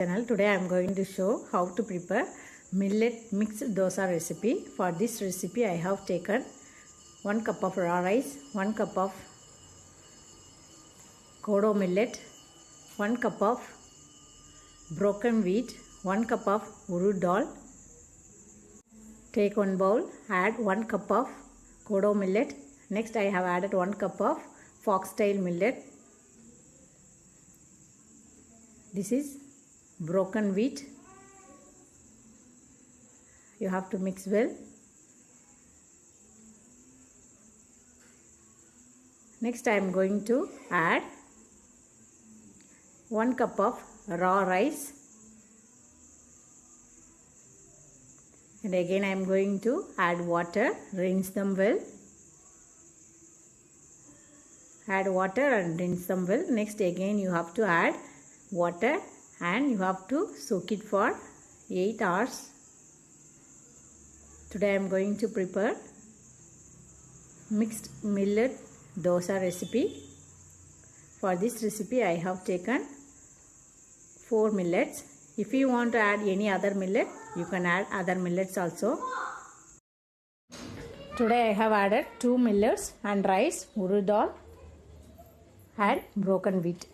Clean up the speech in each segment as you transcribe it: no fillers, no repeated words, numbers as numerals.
Channel. Today I am going to show how to prepare millet mixed dosa recipe. For this recipe I have taken 1 cup of raw rice, 1 cup of kodo millet, 1 cup of broken wheat, 1 cup of urad dal. Take one bowl, add 1 cup of kodo millet. Next I have added 1 cup of foxtail millet. This is broken wheat. You have to mix well. Next I am going to add 1 cup of raw rice, and again I am going to add water, rinse them well. Add water and rinse them well. Next again you have to add water and you have to soak it for 8 hours. Today I am going to prepare mixed millet dosa recipe. For this recipe I have taken 4 millets. If you want to add any other millet, you can add other millets also. Today I have added 2 millets and rice, urad dal and broken wheat.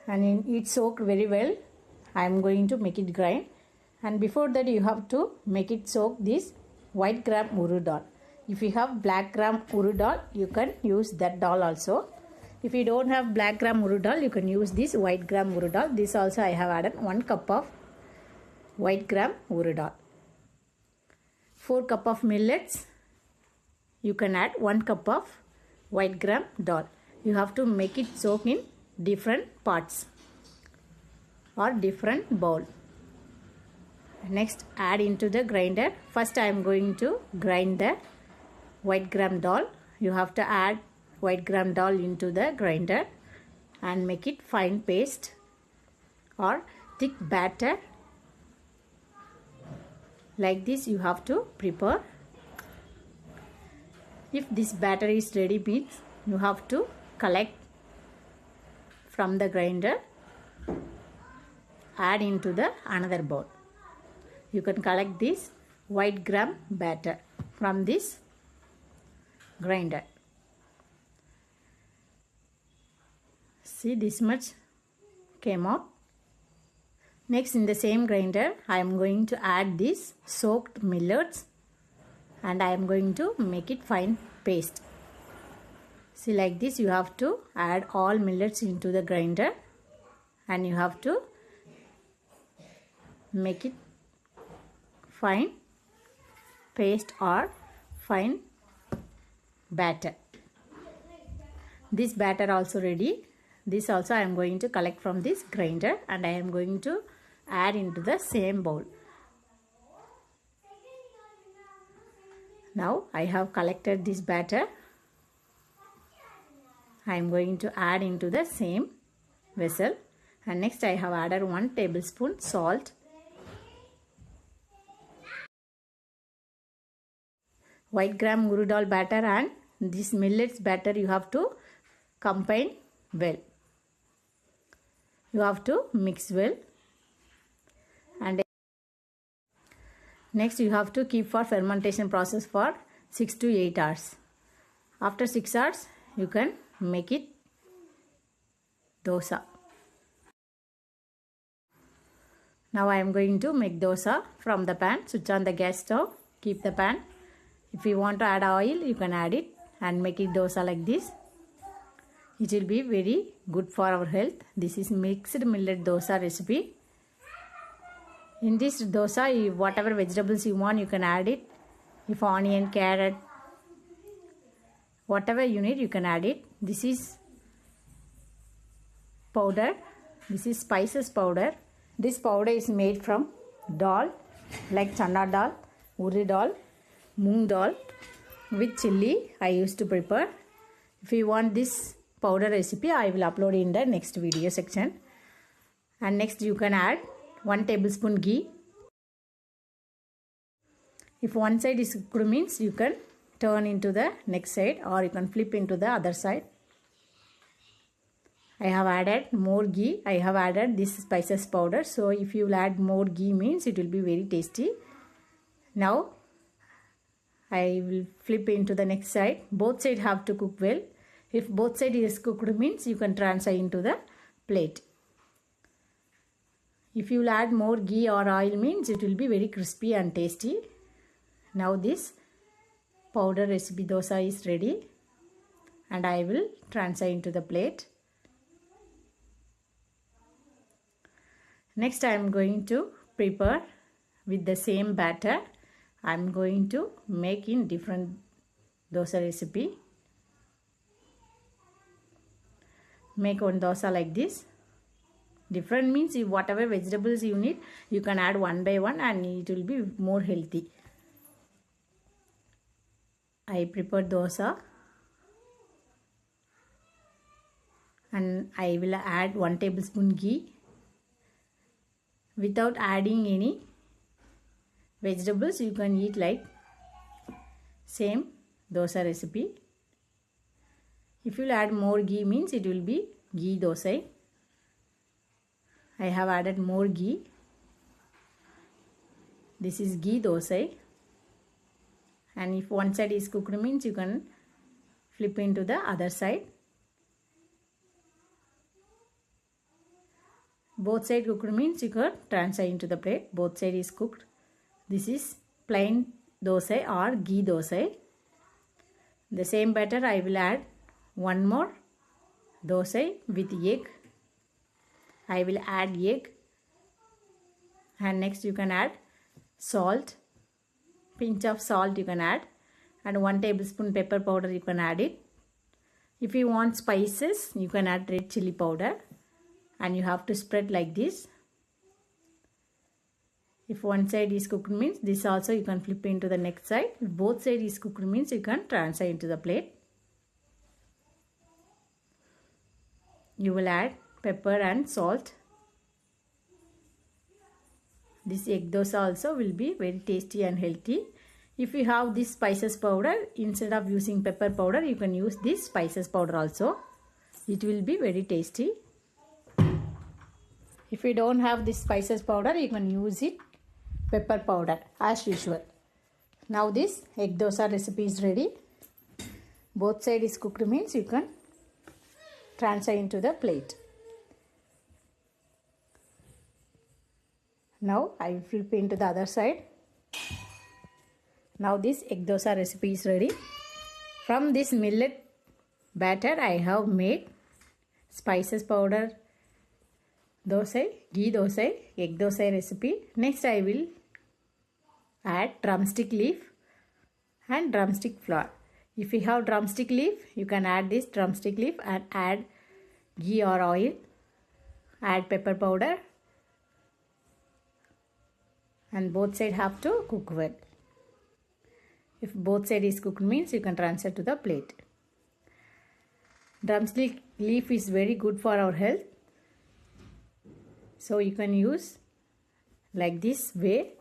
And it soaked very well. I am going to make it grind, and before that you have to make it soak this white gram urad dal. If you have black gram urad dal, you can use that dal also. If you don't have black gram urad dal, you can use this white gram urad dal. This also I have added 1 cup of white gram urad dal. 4 cup of millets, you can add 1 cup of white gram dal. You have to make it soak in different parts or different bowl. Next add into the grinder. First I am going to grind the white gram dal. You have to add white gram dal into the grinder and make it fine paste or thick batter. Like this you have to prepare. If this batter is ready means you have to collect from the grinder, add into the another bowl. You can collect this white gram batter from this grinder. See, this much came out. Next in the same grinder I am going to add this soaked millets and I am going to make it fine paste. See, like this you have to add all millets into the grinder and you have to make it fine paste or fine batter. This batter also ready. This also I am going to collect from this grinder and I am going to add into the same bowl. Now I have collected this batter. I am going to add into the same vessel, and next I have added 1 tablespoon salt, white gram urad dal batter and this millets batter you have to combine well. You have to mix well, and next you have to keep for fermentation process for 6 to 8 hours. After 6 hours you can make it dosa. Now I am going to make dosa from the pan. Switch on the gas stove, keep the pan. If you want to add oil, you can add it and make it dosa like this. It will be very good for our health. This is mixed millet dosa recipe. In this dosa, whatever vegetables you want, you can add it. If onion, carrot, whatever you need, you can add it. This is powder. This is spices powder. This powder is made from dal like chana dal, urad dal, moong dal with chilli I used to prepare. If you want this powder recipe, I will upload in the next video section. And next you can add 1 tablespoon ghee. If one side is cooked means you can turn into the next side or you can flip into the other side. I have added more ghee. I have added this spices powder. So if you will add more ghee means it will be very tasty. Now I will flip into the next side. Both sides have to cook well. If both sides is cooked means you can transfer into the plate. If you will add more ghee or oil means it will be very crispy and tasty. Now this powder recipe dosa is ready and I will transfer into the plate. Next I am going to prepare with the same batter. I am going to make in different dosa recipe. Make one dosa like this. Different means if whatever vegetables you need, you can add one by one and it will be more healthy. I prepare dosa and I will add 1 tablespoon ghee. Without adding any vegetables, you can eat like same dosa recipe. If you will add more ghee means it will be ghee dosai. I have added more ghee. This is ghee dosai. And if one side is cooked means you can flip into the other side. Both sides cooked means you can transfer into the plate. Both sides is cooked. This is plain dosai or ghee dosai. The same batter I will add one more dosai with egg. I will add egg and next you can add salt. Pinch of salt you can add and 1 tablespoon pepper powder you can add it. If you want spices you can add red chili powder and you have to spread like this. If one side is cooked means this also you can flip into the next side. If both side is cooked means you can transfer into the plate. You will add pepper and salt. This egg dosa also will be very tasty and healthy. If you have this spices powder, instead of using pepper powder, you can use this spices powder also. It will be very tasty. If you don't have this spices powder, you can use it pepper powder as usual. Now this egg dosa recipe is ready. Both side is cooked means you can transfer into the plate. Now I will flip into the other side. Now this egg dosa recipe is ready. From this millet batter I have made spices powder dosai, ghee dosai, egg dosai recipe. Next I will add drumstick leaf and drumstick flour. If you have drumstick leaf, you can add this drumstick leaf and add ghee or oil. Add pepper powder. And both sides have to cook well. If both sides is cooked means you can transfer to the plate. Drumstick leaf is very good for our health. So you can use like this way.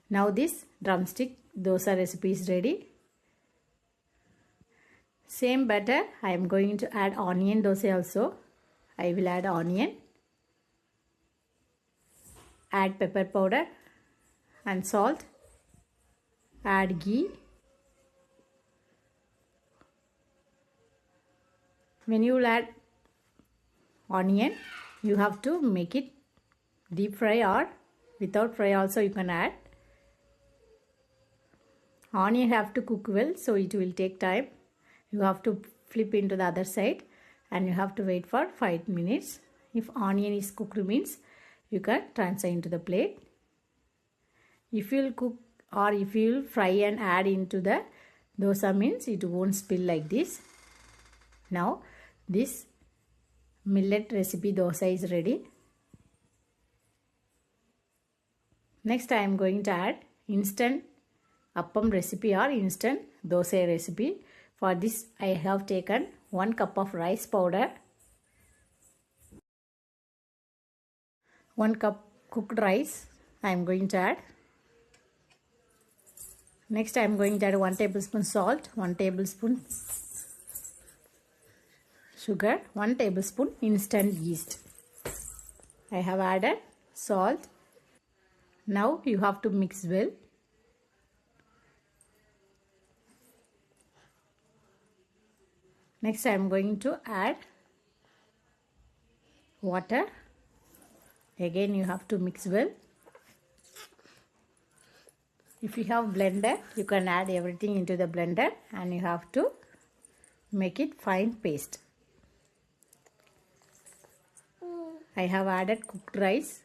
Now this drumstick dosa recipe is ready. Same batter I am going to add onion dosa also. I will add onion. Add pepper powder and salt. Add ghee. When you add onion, you have to make it deep fry or without fry also you can add. Onion have to cook well, so it will take time. You have to flip into the other side and you have to wait for 5 minutes. If onion is cooked means you can transfer into the plate. If you will cook or if you will fry and add into the dosa means it won't spill like this. Now this millet recipe dosa is ready. Next I am going to add instant appam recipe or instant dosa recipe. For this I have taken 1 cup of rice powder, 1 cup cooked rice I am going to add. Next I am going to add 1 tablespoon salt, 1 tablespoon sugar, 1 tablespoon instant yeast. I have added salt. Now you have to mix well. Next I am going to add water. Again you have to mix well. If you have blender, you can add everything into the blender and you have to make it fine paste. I have added cooked rice,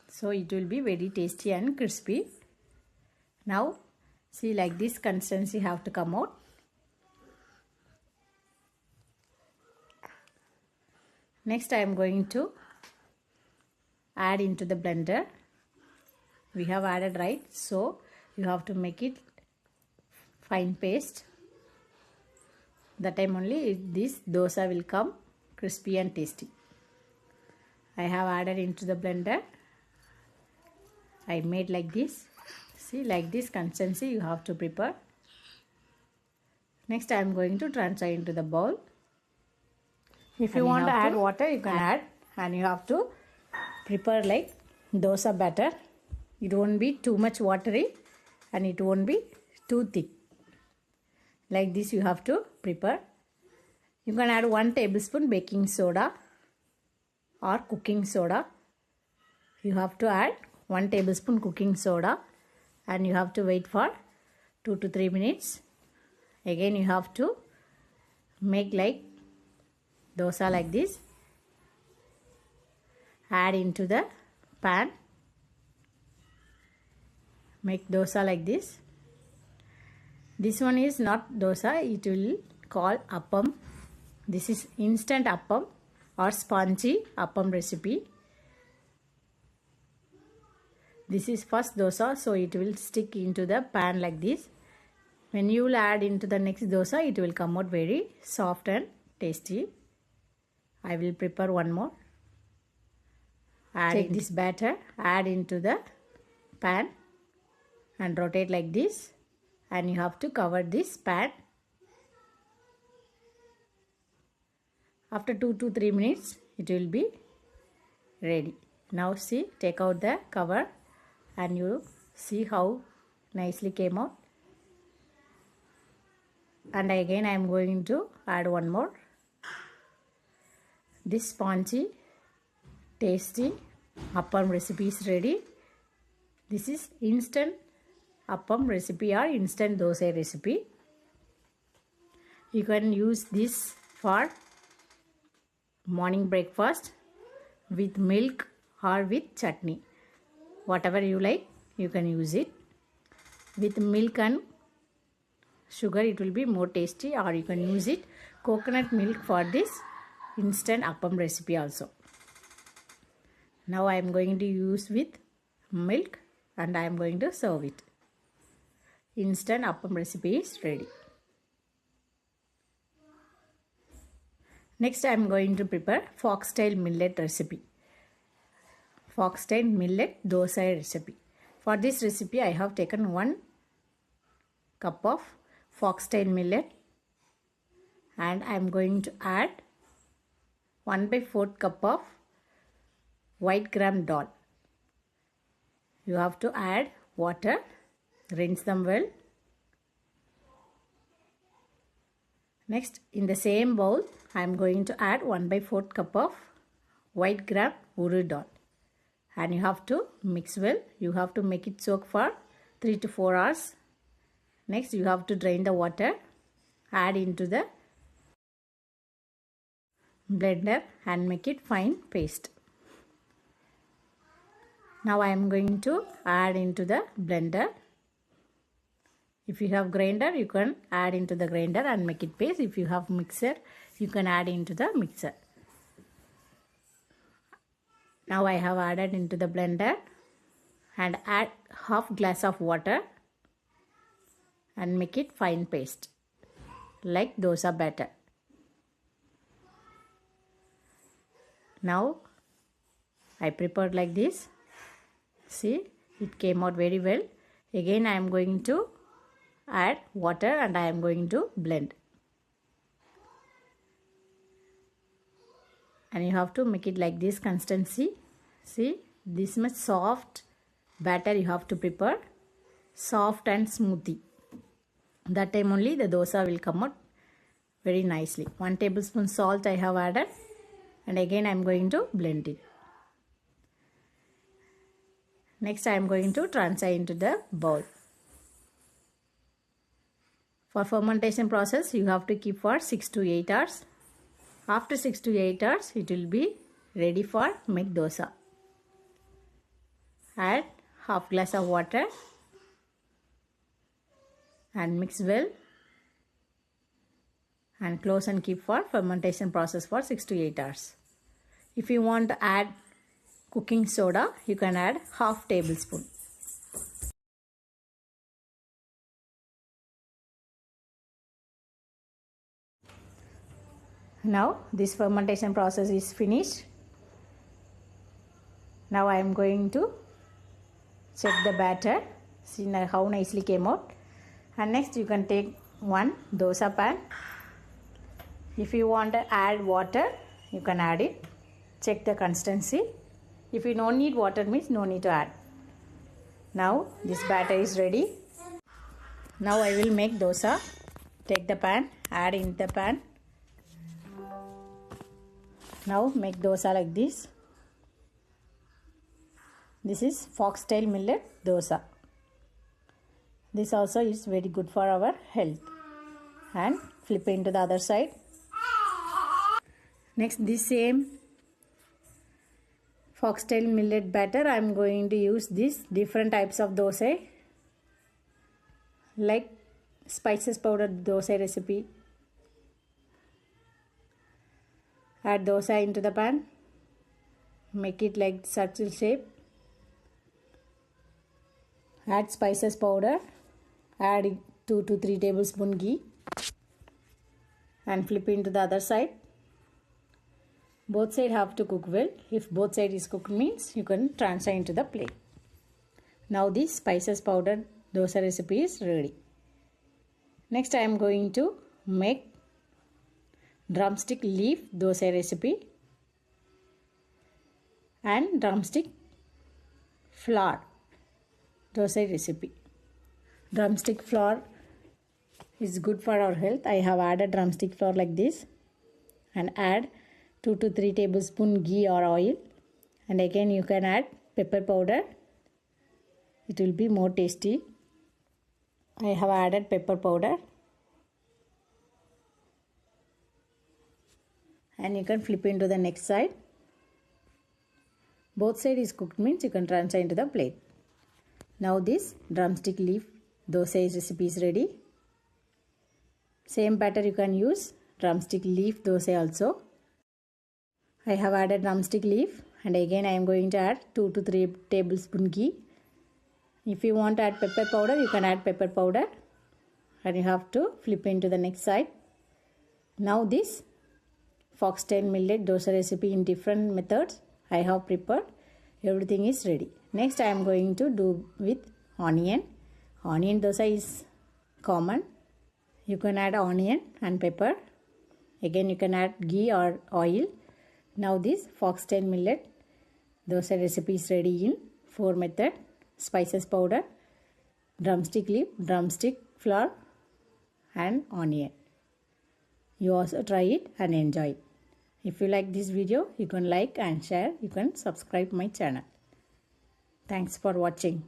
so it will be very tasty and crispy. Now see, like this consistency have to come out. Next I am going to add into the blender. We have added, right? So you have to make it fine paste. That time only this dosa will come crispy and tasty. I have added into the blender. I made like this. See, like this consistency you have to prepare. Next I am going to transfer into the bowl. If you want to add water, you can add, and you have to prepare like dosa batter. It won't be too much watery and it won't be too thick. Like this you have to prepare. You can add 1 tablespoon baking soda or cooking soda. You have to add 1 tablespoon cooking soda and you have to wait for 2 to 3 minutes. Again you have to make like dosa like this. Add into the pan. Make dosa like this. This one is not dosa, it will call appam. This is instant appam or spongy appam recipe. This is first dosa, so it will stick into the pan like this. When you will add into the next dosa, it will come out very soft and tasty. I will prepare one more. Take this batter, add into the pan and rotate like this, and you have to cover this pan. After 2 to 3 minutes it will be ready. Now see, take out the cover and you see how nicely came out. And again I am going to add one more. This spongy tasty appam recipe is ready. This is instant appam recipe or instant dosa recipe. You can use this for morning breakfast with milk or with chutney. Whatever you like, you can use it. With milk and sugar it will be more tasty, or you can use it coconut milk for this instant appam recipe also. Now I am going to use with milk and I am going to serve it. Instant appam recipe is ready. Next I am going to prepare Foxtail millet recipe. Foxtail millet dosai recipe. For this recipe I have taken 1 cup of foxtail millet and I am going to add 1/4 cup of white gram dal. You have to add water, rinse them well. Next, in the same bowl, I am going to add 1/4 cup of white gram urad dal. And you have to mix well. You have to make it soak for 3 to 4 hours. Next, you have to drain the water, add into the blender and make it fine paste. Now I am going to add into the blender. If you have grinder, you can add into the grinder and make it paste. If you have mixer, you can add into the mixer. Now I have added into the blender and add half glass of water and make it fine paste like dosa batter. Now I prepared like this. See, it came out very well. Again I am going to add water and I am going to blend. and you have to make it like this consistency. See, this much soft batter you have to prepare, soft and smoothy. That time only the dosa will come out very nicely. 1 tablespoon salt I have added, and again I am going to blend it. Next I am going to transfer into the bowl. For fermentation process you have to keep for 6 to 8 hours. After 6 to 8 hours it will be ready for make dosa. Add half glass of water and mix well and close and keep for fermentation process for 6 to 8 hours. If you want to add cooking soda, you can add half tablespoon. Now this fermentation process is finished. Now I am going to check the batter. See now how nicely came out. And next you can take one dosa pan. If you want to add water, you can add it. Check the consistency. If you don't need water, means no need to add. Now this batter is ready. Now I will make dosa. Take the pan, add in the pan. Now make dosa like this. This is Foxtail millet dosa. This also is very good for our health. And flip into the other side. Next, this same Foxtail millet batter, I am going to use this different types of dosa, like spices powder dosa recipe. Add dosa into the pan, make it like circle shape. Add spices powder, add 2 to 3 tablespoon ghee and flip into the other side. Both sides have to cook well. If both sides is cooked means you can transfer into the plate. Now this spices powder dosa recipe is ready. Next I am going to make drumstick leaf dosa recipe and drumstick flour dosa recipe. Drumstick flour is good for our health. I have added drumstick flour like this and add 2 to 3 tablespoon ghee or oil, and again you can add pepper powder. It will be more tasty. I have added pepper powder, and you can flip into the next side. Both sides is cooked means you can transfer into the plate. Now this drumstick leaf dosa recipe is ready. Same batter you can use drumstick leaf dosa also. I have added drumstick leaf, and again I am going to add 2 to 3 tablespoon ghee. If you want to add pepper powder, you can add pepper powder, and you have to flip into the next side. Now this Foxtail millet dosa recipe in different methods I have prepared. Everything is ready. Next I am going to do with onion. Onion dosa is common. You can add onion and pepper. Again you can add ghee or oil. Now this Foxtail millet dosa recipe is ready in 4 methods. Spices powder, drumstick leaf, drumstick flour and onion. You also try it and enjoy it. If you like this video, you can like and share. You can subscribe my channel. Thanks for watching.